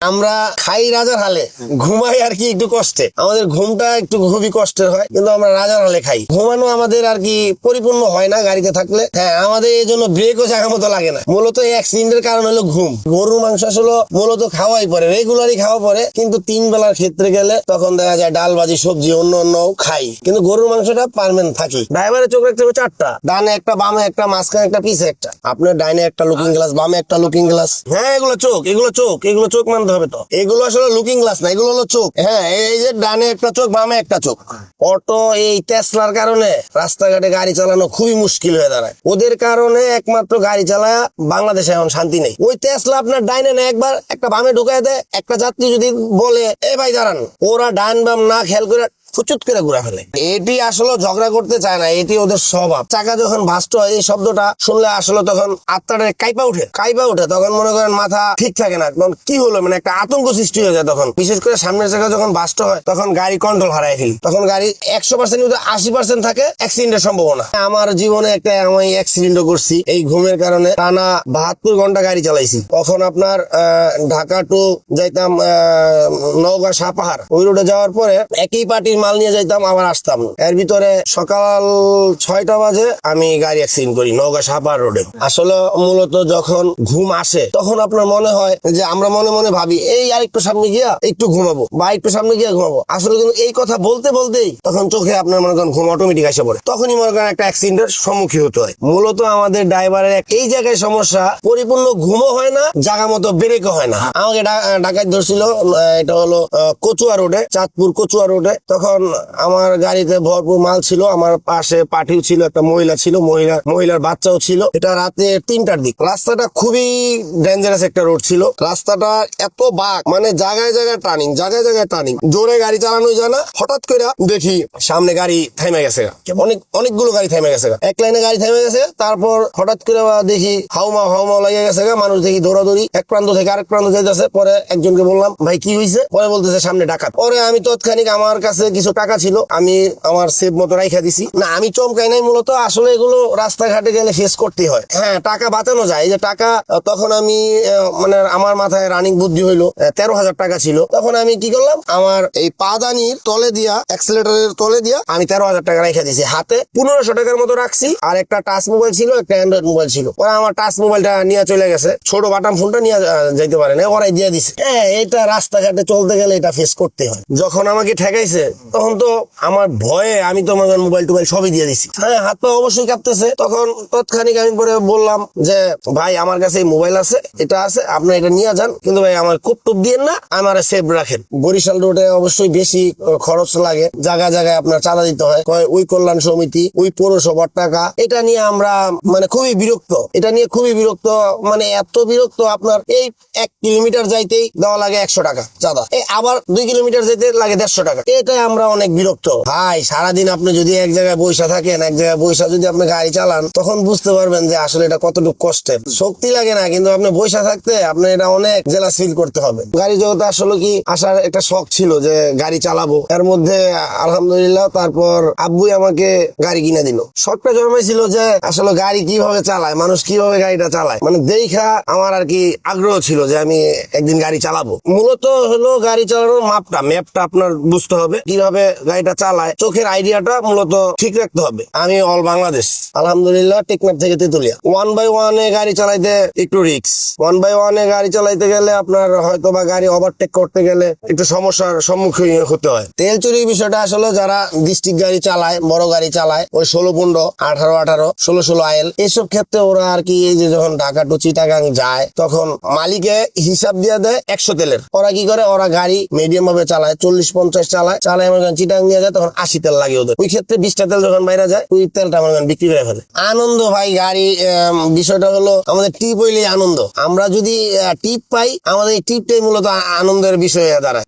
আমরা খাই রাজার হালে, ঘুমাই আর কি একটু কষ্টে। আমাদের ঘুমটা একটু খুবই কষ্টের হয়, কিন্তু আমরা রাজার হালে খাই। ঘুমানো আমাদের আর কি পরিপূর্ণ হয় না গাড়িতে থাকলে। হ্যাঁ, আমাদের এই জন্য ব্রেকও জায়গা মতো লাগে না। মূলত এই অ্যাক্সিডেন্টের কারণ হলো ঘুম। গরুর মাংস আসলে মূলত খাওয়াই পরে, রেগুলারই খাওয়া পরে, কিন্তু 3 বেলার ক্ষেত্রে গেলে তখন দেখা যায় ডাল ভাজি সবজি অন্য অন্য খাই, কিন্তু গরুর মাংসটা পারমেন্ট থাকি। ড্রাইভারের চোখ রাখতে হবে 4টা, ডানে একটা, বামে একটা, মাঝখানে একটা, পিছে একটা। আপনার ডাইনে একটা লুকিং গ্লাস, বামে একটা লুকিং গ্লাস। হ্যাঁ, এগুলো চোখ, এগুলো চোখ, এগুলো চোখ মানতে হবে তো। এগুলো আসলে লুকিং গ্লাস না, এগুলো হলো চোখ। হ্যাঁ, এই যে ডানে একটা চোখ, বামে একটা চোখ। অটো এই টেসলার কারণে রাস্তাঘাটে গাড়ি চালানো খুবই মুশকিল হয়ে দাঁড়ায়। ওদের কারণে একমাত্র গাড়ি চালায় বাংলাদেশে এখন শান্তি নেই। ওই টেসলা আপনার ডাইনে না একবার একটা বামে ঢুকায় দেয়, একটা যাত্রী যদি বলে এ ভাই দাঁড়ান, ওরা ডান বাম না খেয়াল করে ফুচুত করে ঘুরা ফেলে। এটি আসলে ঝগড়া করতে চায় না, এটি ওদের স্বভাব। চাকা যখন ভাস্ট হয়, এই শব্দটা শুনলে আসলে তখন আত্মাটা কাইপা উঠে। তখন মনে করেন মাথা ঠিক থাকে না, তখন কি হলো মানে একটা আতঙ্ক সৃষ্টি হয়ে যায়। তখন বিশেষ করে সামনের চাকা যখন ভাস্ট হয়, তখন গাড়ি কন্ট্রোল হারায় ফেলি। তখন গাড়ি 100% 80% থাকে অ্যাক্সিডেন্টের সম্ভাবনা। আমার জীবনে একটা আমি অ্যাক্সিডেন্টও করছি এই ঘুমের কারণে। টানা 72 ঘন্টা গাড়ি চালাইছি। তখন আপনার ঢাকা টু যাইতাম নওগাঁ সাপাহার, ওই রোডে যাওয়ার পরে একই পার্টির মাল নিয়ে যাইতাম, আবার আসতাম। এর ভিতরে সকাল 6টা বাজে আমি গাড়ি অ্যাক্সিডেন্ট করি নওগাঁ সাপাহার রোডে। আসলে মূলত যখন ঘুম আসে তখন আপনার মনে হয় যে আমরা মনে মনে ভাবি এই আর একটু সামনে গিয়া একটু ঘুমাবো, বা একটু সামনে গিয়া ঘুমাবো। আসলে কিন্তু এই কথা বলতে বলতেই তখন চোখে আপনার মনে করেন ঘুম অটোমেটিক এসে পড়ে। তখনই মনে করেন একটা অ্যাক্সিডেন্টের সম্মুখীন হতে হয়। মূলত আমাদের ড্রাইভারের এই জায়গায় সমস্যা, পরিপূর্ণ ঘুমও হয় না, জায়গা মতো ব্রেকও হয় না। আমাকে ঢাকায় ধরছিল, এটা হলো কচুয়া রোডে, চাঁদপুর কচুয়া রোডে। তখন আমার গাড়িতে ভরপুর মাল ছিল, আমার পাশে পাঠিও ছিল, একটা মহিলা ছিল, মহিলার বাচ্চাও ছিল। এটা রাতে 3টার দিক। রাস্তাটা খুবই ডেঞ্জারাস একটা রোড ছিল। রাস্তাটা এত বাঁক, মানে জায়গায় জায়গায় টার্নিং, জোরে গাড়ি চালানোই যায় না। হঠাৎ করে দেখি সামনে গাড়ি থেমে গেছে, অনেকগুলো গাড়ি থেমে গেছে, এক লাইনে গাড়ি থেমে গেছে। তারপর হঠাৎ করে দেখি হাউমাউ লাগিয়ে গেছে, মানুষ দেখি দৌড়াদৌড়ি এক প্রান্ত থেকে আরেক প্রান্ত যাইতেছে। পরে একজনকে বললাম ভাই কি হয়েছে, পরে বলতেছে সামনে ডাকাত। পরে আমি তৎক্ষণিক, আমার কাছে কিছু টাকা ছিল, আমি আমার সেভ মতো রাইখা দিছি। না, আমি চমকাই নাই, মূলত আসলে এগুলো রাস্তাঘাটে গেলে ফেস করতে হয়। হ্যাঁ, টাকা বাঁচানো যায়। এই যে টাকা, তখন আমি মানে আমার মাথায় রানিং বুদ্ধি হইলো 13,000 টাকা ছিল। তখন আমি কি করলাম, আমার এই পাদানির তলে দিয়া, অ্যাক্সিলেটরের তলে দিয়া আমি 13,000 টাকা রাইখা দিছি। হাতে 1500 টাকার মতো রাখছি, আর একটা টাচ মোবাইল ছিল, একটা অ্যান্ড্রয়েড মোবাইল ছিল। ওরা আমার টাচ মোবাইলটা নিয়ে চলে গেছে, ছোট বাটাম ফোনটা নিয়ে যাইতে পারে না, ওরাই দিয়ে দিছে। হ্যাঁ, এটা রাস্তাঘাটে চলতে গেলে এটা ফেস করতে হয়। যখন আমাকে ঠেকাইছে তখন তো আমার ভয়ে আমি তো আমার মোবাইল টোবাইল সবই দিয়ে দিছি। হ্যাঁ, হাত পা অবশ্যই কাঁপতেছে। তখন তৎক্ষণিক আমি পরে বললাম যে ভাই আমার কাছে এই মোবাইল আছে, এটা আছে, আপনি এটা নিয়ে যান, কিন্তু ভাই আমার খুব টুপ দিয়েন না, আমার সেভ রাখেন। বরিশাল রোডে অবশ্যই বেশি খরচ লাগে, জায়গায় জায়গায় আপনার চাঁদা দিতে হয়, ওই কল্যাণ সমিতি, ওই পৌরসভার টাকা। এটা নিয়ে আমরা মানে খুবই বিরক্ত, মানে এত বিরক্ত, আপনার এই 1 কিলোমিটার যাইতেই দেওয়া লাগে 100 টাকা চাঁদা, আবার 2 কিলোমিটার যাইতে লাগে 150 টাকা। এটাই আমরা অনেক বিরক্ত। ভাই সারাদিন আপনি যদি এক জায়গায় বৈশা থাকেন, এক জায়গায় বৈশা যদি আপনি গাড়ি চালান, তখন বুঝতে পারবেন যে আসলে এটা কতটুকু কষ্টের। শক্তি লাগে না, কিন্তু আপনি বৈশা থাকতে আপনার এটা অনেক জেলাস ফিল করতে হবে। গাড়ি জগতে আসলে কি আসার একটা শখ ছিল যে গাড়ি চালাবো, এর মধ্যে আলহামদুলিল্লাহ তারপর আব্বুই আমাকে গাড়ি কিনে দিল। শখটা জন্মাইছিল যে আসলে গাড়ি কিভাবে চালায়, মানুষ কিভাবে গাড়িটা চালায়, মানে দেখা আমার আর কি আগ্রহ ছিল যে আমি একদিন গাড়ি চালাবো। মূলত হলো গাড়ি চালানোর ম্যাপটা আপনার বুঝতে হবে, কিভাবে গাড়িটা চালায়, চোখের আইডিয়াটা মূলত ঠিক রাখতে হবে। আমি অল বাংলাদেশ আলহামদুলিল্লাহ টেকনাফ থেকে তেতুলিয়া 1/1 এ গাড়ি চালাইতে একটু রিস্ক। 1/1 এ গাড়ি চালাইতে গেলে আপনার হয়তো বা গাড়ি ওভারটেক করতে গেলে একটু সমস্যার সম্মুখীন হতে হয়। তেল চুরির বিষয়টা আসলে যারা ডিস্ট্রিক্ট গাড়ি চালায়, বড় গাড়ি চালায়, ওই 16-15, 18-18, 16-16 আইএল, এসব ক্ষেত্রে ওরা আর কি এই যে যখন ঢাকা টু চিটাগাং যায়, তখন মালিকে হিসাব দিয়ে দেয় 100 তেলের। ওরা কি করে, ওরা গাড়ি মিডিয়াম ভাবে চালায়, 40-50 চালায় আমার চিটাগাং নিয়ে যায়, তখন 80 তেল লাগে ওদের। ওই ক্ষেত্রে 20টা তেল যখন বাইরে যায়, ওই তেলটা আমার বিক্রি হয়ে ফেলে। আনন্দ ভাই গাড়ি, বিষয়টা হলো আমাদের টিপ হইলেই আনন্দ। আমরা যদি টিপ পাই, আমাদের এই টিপটাই মূলত আনন্দের বিষয় হয়ে দাঁড়ায়।